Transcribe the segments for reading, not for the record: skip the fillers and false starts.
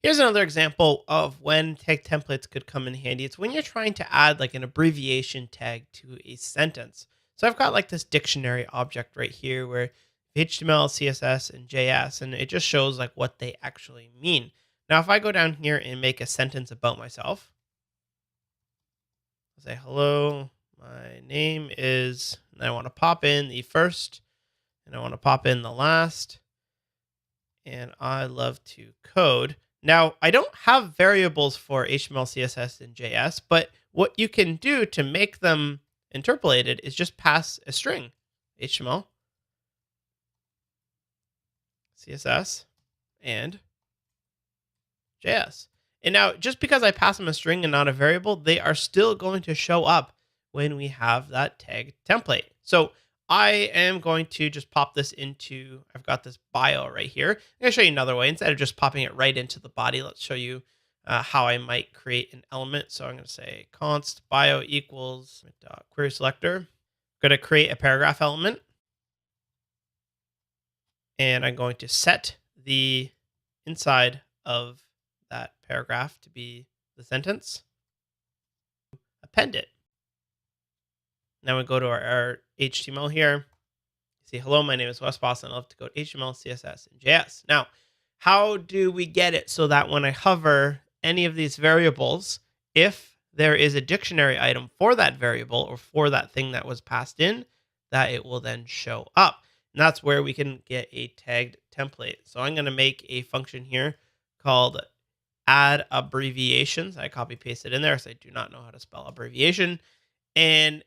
Here's another example of when tag templates could come in handy. It's when you're trying to add like an abbreviation tag to a sentence. So I've got like this dictionary object right here where HTML, CSS, and JS, and it just shows like what they actually mean. Now, if I go down here and make a sentence about myself, I'll say, hello, my name is, and I want to pop in the first, and I want to pop in the last, and I love to code. Now, I don't have variables for HTML, CSS, and JS, but what you can do to make them interpolated is just pass a string HTML, CSS, and JS. And now, just because I pass them a string and not a variable, they are still going to show up when we have that tag template. So I am going to just pop this into, I've got this bio right here. I'm going to show you another way. Instead of just popping it right into the body, let's show you how I might create an element. So I'm going to say const bio equals query selector. I'm going to create a paragraph element. And I'm going to set the inside of that paragraph to be the sentence, append it. Now we go to our HTML here. See, hello, my name is Wes Boston. I love to go to HTML, CSS, and JS. Now, how do we get it so that when I hover any of these variables, if there is a dictionary item for that variable or for that thing that was passed in, that it will then show up. And that's where we can get a tagged template. So I'm going to make a function here called add abbreviations. I copy paste it in there, so I do not know how to spell abbreviation. And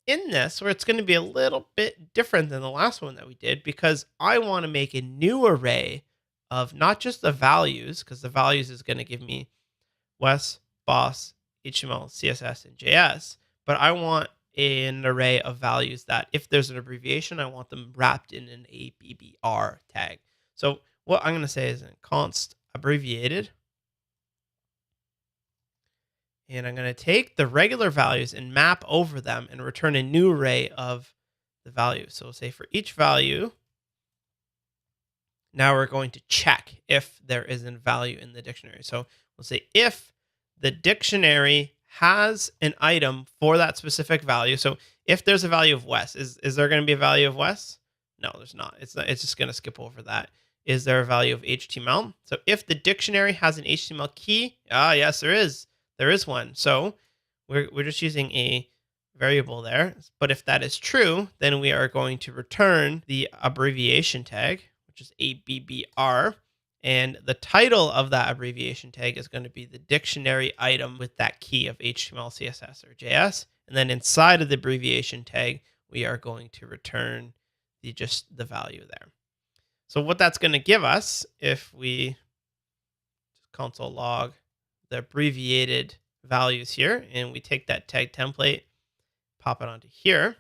in this, where it's going to be a little bit different than the last one that we did, because I want to make a new array of not just the values, because the values is going to give me Wes, Boss, HTML, CSS, and JS, but I want an array of values that if there's an abbreviation, I want them wrapped in an ABBR tag. So what I'm going to say is const abbreviated. And I'm going to take the regular values and map over them and return a new array of the values. So we'll say for each value, now we're going to check if there is a value in the dictionary. So we'll say if the dictionary has an item for that specific value. So if there's a value of Wes, is there going to be a value of Wes? No, there's not. It's just going to skip over that. Is there a value of HTML? So if the dictionary has an HTML key, yes, there is. There is one. So we're just using a variable there. But if that is true, then we are going to return the abbreviation tag, which is ABBR. And the title of that abbreviation tag is going to be the dictionary item with that key of HTML, CSS, or JS. And then inside of the abbreviation tag, we are going to return just the value there. So what that's going to give us, if we console log the abbreviated values here, and we take that tag template, pop it onto here,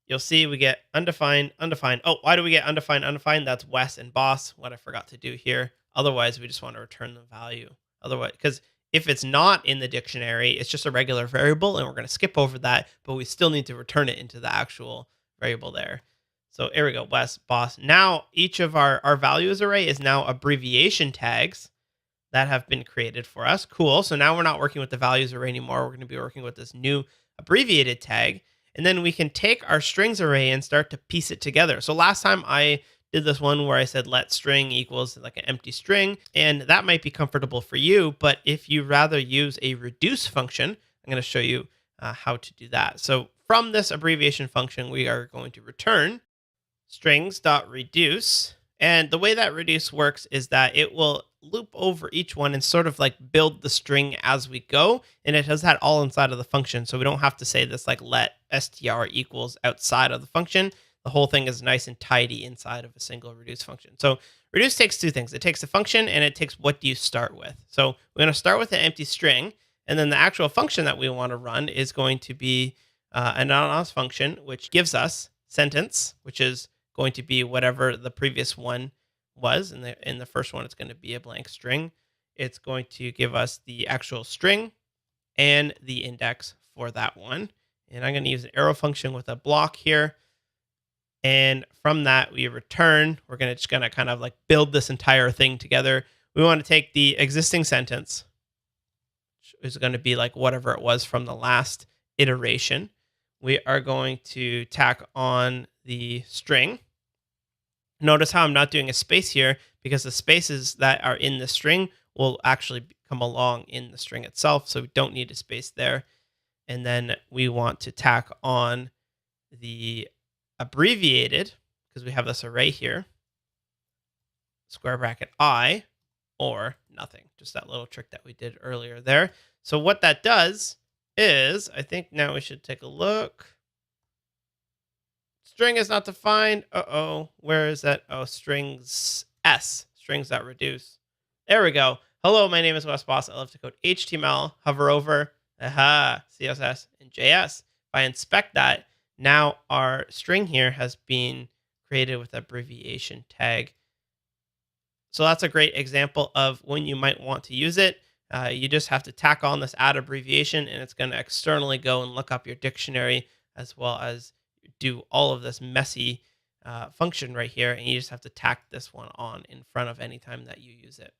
you'll see we get undefined, undefined. Oh, why do we get undefined, undefined? That's Wes and Boss, what I forgot to do here. Otherwise, we just want to return the value. Otherwise, because if it's not in the dictionary, it's just a regular variable, and we're going to skip over that, but we still need to return it into the actual variable there. So here we go, Wes, Boss. Now, each of our values array is now abbreviation tags that have been created for us. Cool. So now we're not working with the values array anymore. We're going to be working with this new abbreviated tag. And then we can take our strings array and start to piece it together. So last time I did this one where I said let string equals like an empty string, and that might be comfortable for you. But if you rather use a reduce function, I'm going to show you how to do that. So from this abbreviation function, we are going to return strings.reduce. And the way that reduce works is that it will loop over each one and sort of like build the string as we go. And it does that all inside of the function. So we don't have to say this like let str equals outside of the function. The whole thing is nice and tidy inside of a single reduce function. So reduce takes two things. It takes a function and it takes what do you start with. So we're going to start with an empty string. And then the actual function that we want to run is going to be an anonymous function, which gives us sentence, which is going to be whatever the previous one was. In the first one, it's going to be a blank string. It's going to give us the actual string and the index for that one. And I'm going to use an arrow function with a block here. And from that, we return. We're gonna kind of like build this entire thing together. We want to take the existing sentence, which is going to be like whatever it was from the last iteration. We are going to tack on the string. Notice how I'm not doing a space here because the spaces that are in the string will actually come along in the string itself. So we don't need a space there. And then we want to tack on the abbreviated, because we have this array here, square bracket I, or nothing. Just that little trick that we did earlier there. So what that does is, I think now we should take a look. String is not defined. Uh-oh. Where is that? Oh, strings S. Strings.reduce. There we go. Hello, my name is Wes Boss. I love to code HTML. Hover over CSS and JS. If I inspect that, now our string here has been created with abbreviation tag. So that's a great example of when you might want to use it. You just have to tack on this add abbreviation, and it's going to externally go and look up your dictionary as well as do all of this messy function right here. And you just have to tack this one on in front of any time that you use it.